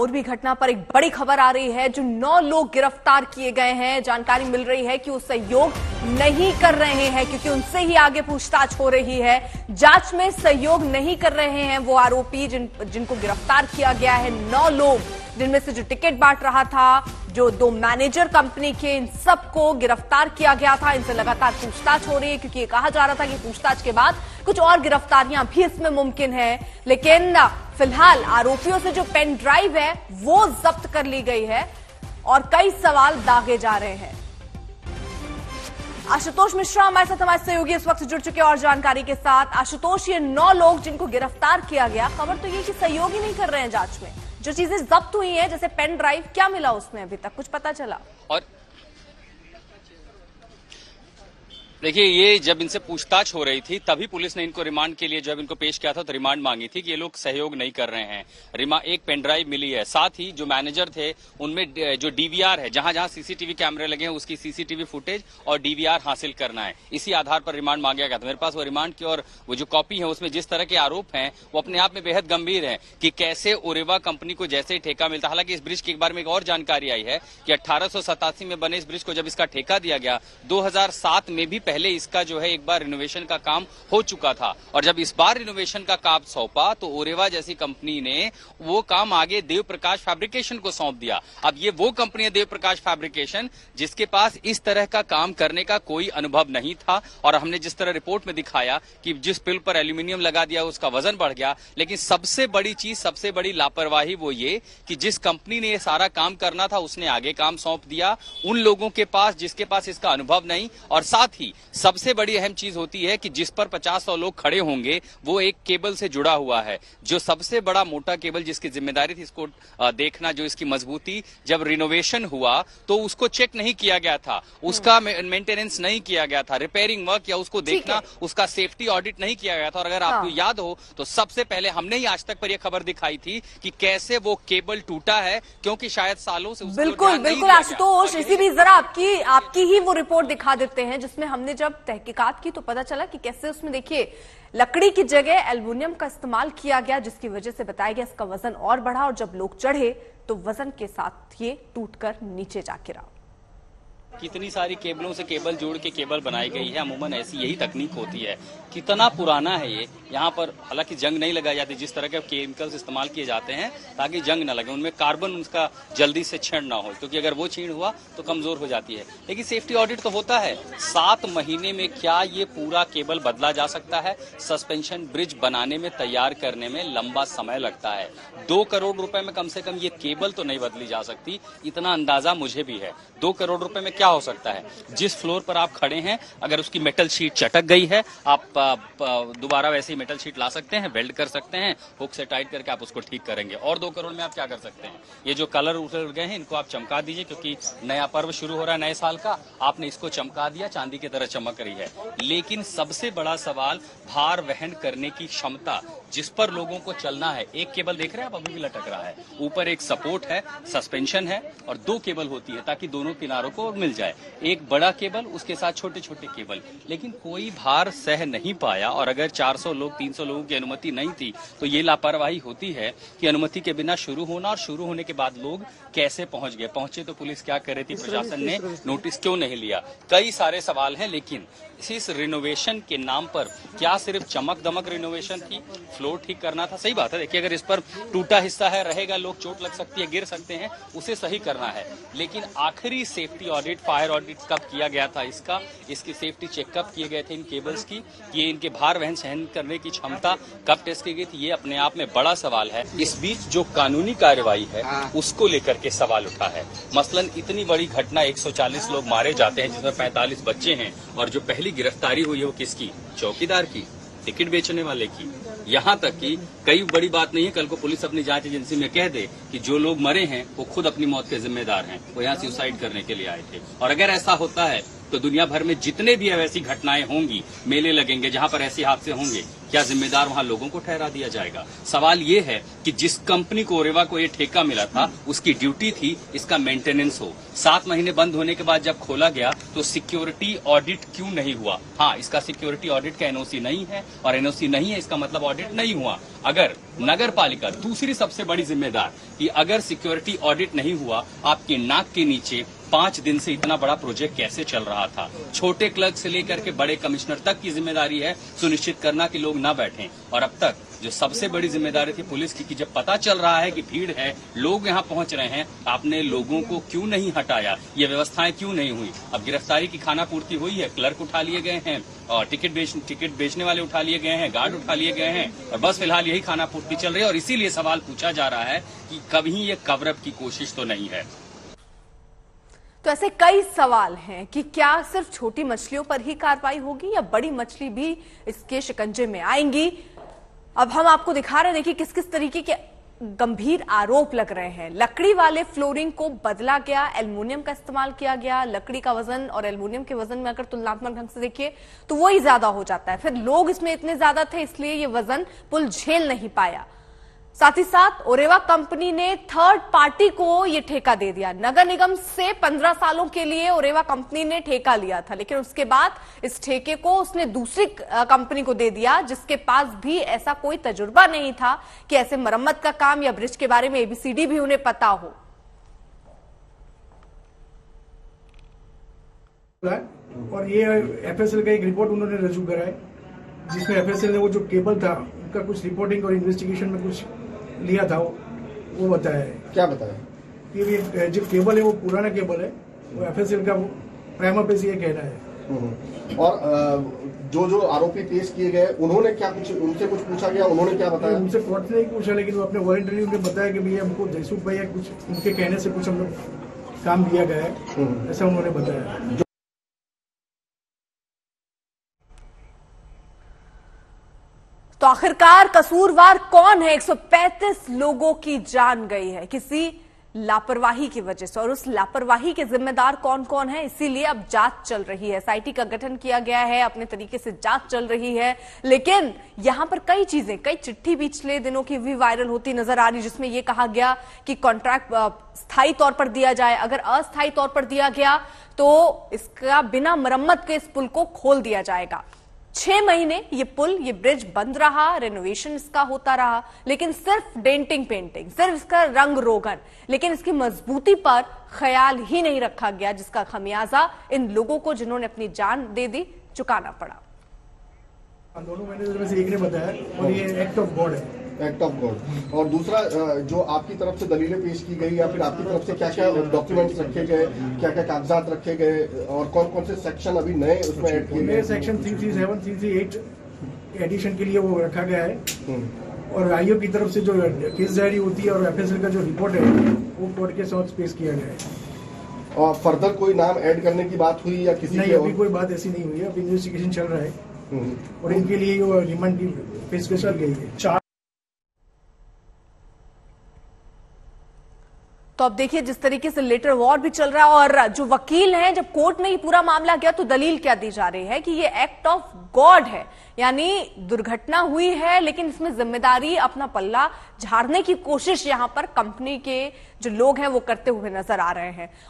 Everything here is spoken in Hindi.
मोरबी घटना पर एक बड़ी खबर आ रही है। जो 9 लोग गिरफ्तार किए गए हैं, जानकारी मिल रही है कि वो सहयोग नहीं कर रहे हैं क्योंकि उनसे ही आगे पूछताछ हो रही है। जांच में सहयोग नहीं कर रहे हैं वो आरोपी जिनको गिरफ्तार किया गया है। 9 लोग, जिनमें से जो टिकट बांट रहा था, जो 2 मैनेजर कंपनी के, इन सबको गिरफ्तार किया गया था। इनसे लगातार पूछताछ हो रही है क्योंकि ये कहा जा रहा था कि पूछताछ के बाद कुछ और गिरफ्तारियां भी इसमें मुमकिन है। लेकिन फिलहाल आरोपियों से जो पेन ड्राइव है वो जब्त कर ली गई है और कई सवाल दागे जा रहे हैं। आशुतोष मिश्रा हमारे साथ, हमारे सहयोगी इस वक्त जुड़ चुके हैं और जानकारी के साथ। आशुतोष, ये 9 लोग जिनको गिरफ्तार किया गया, खबर तो ये कि सहयोग ही नहीं कर रहे हैं जांच में। जो चीजें जब्त हुई हैं, जैसे पेन ड्राइव, क्या मिला उसमें? अभी तक कुछ पता चला? और देखिए, ये जब इनसे पूछताछ हो रही थी तभी पुलिस ने इनको रिमांड के लिए, जब इनको पेश किया था तो रिमांड मांगी थी कि ये लोग सहयोग नहीं कर रहे हैं। एक पेन ड्राइव मिली है, साथ ही जो मैनेजर थे उनमें जो डीवीआर है, जहां जहां सीसीटीवी कैमरे लगे हैं उसकी सीसीटीवी फुटेज और डीवीआर हासिल करना है। इसी आधार पर रिमांड मांगा गया था। मेरे पास वो रिमांड की और वो जो कॉपी है उसमें जिस तरह के आरोप हैं वो अपने आप में बेहद गंभीर है कि कैसे ओरेवा कंपनी को जैसे ही ठेका मिलता। हालांकि इस ब्रिज के बारे में एक और जानकारी आई है कि 1887 में बने इस ब्रिज को जब इसका ठेका दिया गया, 2007 में भी पहले इसका जो है एक बार रिनोवेशन का काम हो चुका था। और जब इस बार रिनोवेशन का काम सौंपा तो ओरेवा जैसी कंपनी ने वो काम आगे देव प्रकाश फैब्रिकेशन को सौंप दिया। अब ये वो कंपनी है देव प्रकाश फैब्रिकेशन जिसके पास इस तरह का काम करने का कोई अनुभव नहीं था। और हमने जिस तरह रिपोर्ट में दिखाया कि जिस पिल पर एल्यूमिनियम लगा दिया उसका वजन बढ़ गया। लेकिन सबसे बड़ी चीज, सबसे बड़ी लापरवाही वो ये कि जिस कंपनी ने ये सारा काम करना था उसने आगे काम सौंप दिया उन लोगों के पास जिसके पास इसका अनुभव नहीं। और साथ ही सबसे बड़ी अहम चीज होती है कि जिस पर 50-100 लोग खड़े होंगे वो एक केबल से जुड़ा हुआ है, जो सबसे बड़ा मोटा केबल जिसकी जिम्मेदारी थी इसको देखना, जो इसकी मजबूती, जब रिनोवेशन हुआ तो उसको चेक नहीं किया गया था, उसका मेंटेनेंस नहीं किया गया था, रिपेयरिंग वर्क या उसको देखना, उसका सेफ्टी ऑडिट नहीं किया गया था। और अगर आपको याद हो तो सबसे पहले हमने ही आज तक पर यह खबर दिखाई थी कि कैसे वो केबल टूटा है, क्योंकि शायद सालों से बिल्कुल बिल्कुल आशुतोष, इसी भी जरा आपकी ही वो रिपोर्ट दिखा देते हैं जिसमें हमने जब तहकीकात की तो पता चला कि कैसे उसमें देखिए लकड़ी की जगह एल्युमिनियम का इस्तेमाल किया गया, जिसकी वजह से बताया गया इसका वजन और बढ़ा और जब लोग चढ़े तो वजन के साथ ये टूटकर नीचे जा गिरा। कितनी सारी केबलों से केबल जोड़ के केबल बनाई गई है। अमूमन ऐसी यही तकनीक होती है। कितना पुराना है ये, यहाँ पर हालांकि जंग नहीं लगाई जाती, जिस तरह के केमिकल्स इस्तेमाल किए जाते हैं ताकि जंग न लगे, उनमें कार्बन उसका जल्दी से छीण ना हो, क्योंकि अगर वो छीण हुआ तो कमजोर हो जाती है। लेकिन सेफ्टी ऑडिट तो होता है। 7 महीने में क्या ये पूरा केबल बदला जा सकता है? सस्पेंशन ब्रिज बनाने में, तैयार करने में लंबा समय लगता है। 2 करोड़ रुपए में कम से कम ये केबल तो नहीं बदली जा सकती, इतना अंदाजा मुझे भी है। 2 करोड़ रुपए में क्या हो सकता है? जिस फ्लोर पर आप खड़े हैं अगर उसकी मेटल शीट चटक गई है, आप दोबारा वैसे ही मेटल शीट ला सकते हैं, वेल्ड कर सकते हैं, हुक से टाइट करके आप उसको ठीक करेंगे। और 2 करोड़ में आप क्या कर सकते हैं? ये जो कलर उतर गए हैं इनको आप चमका दीजिए, क्योंकि नया पर्व शुरू हो रहा है नए साल का, आपने इसको चमका दिया, चांदी की तरह चमक रही है। लेकिन सबसे बड़ा सवाल भार वहन करने की क्षमता, जिस पर लोगों को चलना है। एक केबल देख रहे हैं आप, अभी भी लटक रहा है, ऊपर एक सपोर्ट है, सस्पेंशन है और 2 केबल होती है ताकि दोनों किनारों को मिल जाए। एक बड़ा केबल, उसके साथ छोटे छोटे केबल, लेकिन कोई भार सह नहीं पाया। और अगर 400 लोग, 300 लोगों की अनुमति नहीं थी तो ये लापरवाही होती है कि अनुमति के बिना शुरू होना, और शुरू होने के बाद लोग कैसे पहुंच गए, पहुंचे तो पुलिस क्या कर रही थी, प्रशासन ने नोटिस क्यों नहीं लिया? कई सारे सवाल हैं। लेकिन इस रिनोवेशन के नाम पर क्या सिर्फ चमक दमक रिनोवेशन थी? फ्लोर ठीक करना था, सही बात है। देखिए, अगर इस पर टूटा हिस्सा है, रहेगा, लोग चोट लग सकती है, गिर सकते हैं, उसे सही करना है। लेकिन आखिरी सेफ्टी ऑडिट, फायर ऑडिट कब किया गया था इसकी सेफ्टी चेक कब किए गए थे इन केबल्स की, ये इनके भार वहन सहन करने की क्षमता कब टेस्ट की गई थी, ये अपने आप में बड़ा सवाल है। इस बीच जो कानूनी कार्रवाई है उसको लेकर के सवाल उठा है। मसलन इतनी बड़ी घटना, 140 लोग मारे जाते हैं जिसमें 45 बच्चे हैं, और जो पहली गिरफ्तारी हुई है वो किसकी? चौकीदार की, टिकट बेचने वाले की। यहाँ तक कि कई बड़ी बात नहीं है, कल को पुलिस अपनी जांच एजेंसी में कह दे कि जो लोग मरे हैं वो खुद अपनी मौत के जिम्मेदार हैं, वो यहाँ सुसाइड करने के लिए आए थे। और अगर ऐसा होता है तो दुनिया भर में जितने भी ऐसी घटनाएं होंगी, मेले लगेंगे जहां पर ऐसे हादसे होंगे, क्या जिम्मेदार वहां लोगों को ठहरा दिया जाएगा? सवाल ये है कि जिस कंपनी को ओरेवा को ये ठेका मिला था उसकी ड्यूटी थी इसका मेंटेनेंस हो। 7 महीने बंद होने के बाद जब खोला गया तो सिक्योरिटी ऑडिट क्यों नहीं हुआ? हाँ, इसका सिक्योरिटी ऑडिट का एनओसी नहीं है, और एनओसी नहीं है इसका मतलब ऑडिट नहीं हुआ। अगर नगर पालिका, दूसरी सबसे बड़ी जिम्मेदार कि अगर सिक्योरिटी ऑडिट नहीं हुआ, आपके नाक के नीचे 5 दिन से इतना बड़ा प्रोजेक्ट कैसे चल रहा था। छोटे क्लर्क से लेकर के बड़े कमिश्नर तक की जिम्मेदारी है सुनिश्चित करना कि लोग ना बैठें। और अब तक जो सबसे बड़ी जिम्मेदारी थी पुलिस की कि जब पता चल रहा है कि भीड़ है, लोग यहाँ पहुंच रहे हैं, आपने लोगों को क्यों नहीं हटाया, ये व्यवस्थाएं क्यों नहीं हुई। अब गिरफ्तारी की खाना पूर्ति हुई है, क्लर्क उठा लिए गए हैं और टिकट बेचने वाले उठा लिए गए हैं, गार्ड उठा लिए गए हैं और बस फिलहाल यही खाना पूर्ति चल रही है। और इसीलिए सवाल पूछा जा रहा है कि कभी ये कवरअप की कोशिश तो नहीं है। तो ऐसे कई सवाल हैं कि क्या सिर्फ छोटी मछलियों पर ही कार्रवाई होगी या बड़ी मछली भी इसके शिकंजे में आएंगी। अब हम आपको दिखा रहे हैं, देखिए किस किस तरीके के गंभीर आरोप लग रहे हैं। लकड़ी वाले फ्लोरिंग को बदला गया, एल्युमिनियम का इस्तेमाल किया गया। लकड़ी का वजन और एल्युमिनियम के वजन में अगर तुलनात्मक ढंग से देखिए तो वही ज्यादा हो जाता है। फिर लोग इसमें इतने ज्यादा थे इसलिए ये वजन पुल झेल नहीं पाया। साथ ही साथ ओरेवा कंपनी ने थर्ड पार्टी को ये ठेका दे दिया। नगर निगम से 15 सालों के लिए ओरेवा कंपनी ने ठेका लिया था, लेकिन उसके बाद इस ठेके को उसने दूसरी कंपनी को दे दिया जिसके पास भी ऐसा कोई तजुर्बा नहीं था कि ऐसे मरम्मत का काम या ब्रिज के बारे में एबीसीडी भी उन्हें पता हो। और ये एफएसएल का एक रिपोर्ट उन्होंने रजू करा है जिसमें एफएसएल ने वो जो केबल था उनका कुछ रिपोर्टिंग और इन्वेस्टिगेशन में कुछ लिया था वो बताया है। क्या बताया कि जो केबल है वो पुराना केबल है, वो एफएसएल का प्राइमा पे से ये कहना है। और जो आरोपी पेश किए गए उन्होंने क्या कुछ उनसे कुछ पूछा गया, उन्होंने क्या बताया? उनसे कोर्ट ने नहीं पूछा, लेकिन वो अपने वॉलंटरी उन्होंने बताया कि भैया हमको जयसूख भैया कुछ उनके कहने से कुछ हम लोग काम किया गया है, ऐसा उन्होंने बताया। तो आखिरकार कसूरवार कौन है? 135 लोगों की जान गई है किसी लापरवाही की वजह से, और उस लापरवाही के जिम्मेदार कौन कौन है, इसीलिए अब जांच चल रही है। एसआईटी का गठन किया गया है, अपने तरीके से जांच चल रही है। लेकिन यहां पर कई चीजें, कई चिट्ठी पिछले दिनों की भी वायरल होती नजर आ रही, जिसमें यह कहा गया कि कॉन्ट्रैक्ट स्थायी तौर पर दिया जाए। अगर अस्थायी तौर पर दिया गया तो इसका बिना मरम्मत के इस पुल को खोल दिया जाएगा। 6 महीने ये पुल, ये ब्रिज बंद रहा, रेनोवेशन इसका होता रहा, लेकिन सिर्फ डेंटिंग पेंटिंग, सिर्फ इसका रंग रोगन, लेकिन इसकी मजबूती पर ख्याल ही नहीं रखा गया, जिसका खमियाजा इन लोगों को, जिन्होंने अपनी जान दे दी, चुकाना पड़ा। दोनों मैनेजर में से एक ने बताया, और ये एक्ट ऑफ गॉड है। Act of God. और दूसरा, जो आपकी तरफ से दलीलें पेश की गई या फिर आपकी तरफ से क्या क्या डॉक्यूमेंट्स रखे गए, क्या क्या कागजात रखे गए और कौन कौन से सेक्शन अभी नए उसमें ऐड किए गए? सेक्शन 337, 338 एडिशन के लिए वो रखा गया है। और आईओ की तरफ से जो केस डायरी होती है और एफएसएल का जो रिपोर्ट है वो कोर्ट के साथ पेश किया गया है। और फर्दर कोई नाम ऐड करने की बात हुई या किसी नहीं, अभी कोई बात ऐसी नहीं हुई है। अभी इन्वेस्टिगेशन चल रहा है और इनके लिए रिमांड की पेशकश की गई है। तो अब देखिए जिस तरीके से लेटर वॉर भी चल रहा है, और जो वकील हैं, जब कोर्ट में ये पूरा मामला गया तो दलील क्या दी जा रही है कि ये एक्ट ऑफ गॉड है, यानी दुर्घटना हुई है लेकिन इसमें जिम्मेदारी, अपना पल्ला झाड़ने की कोशिश यहां पर कंपनी के जो लोग हैं वो करते हुए नजर आ रहे हैं।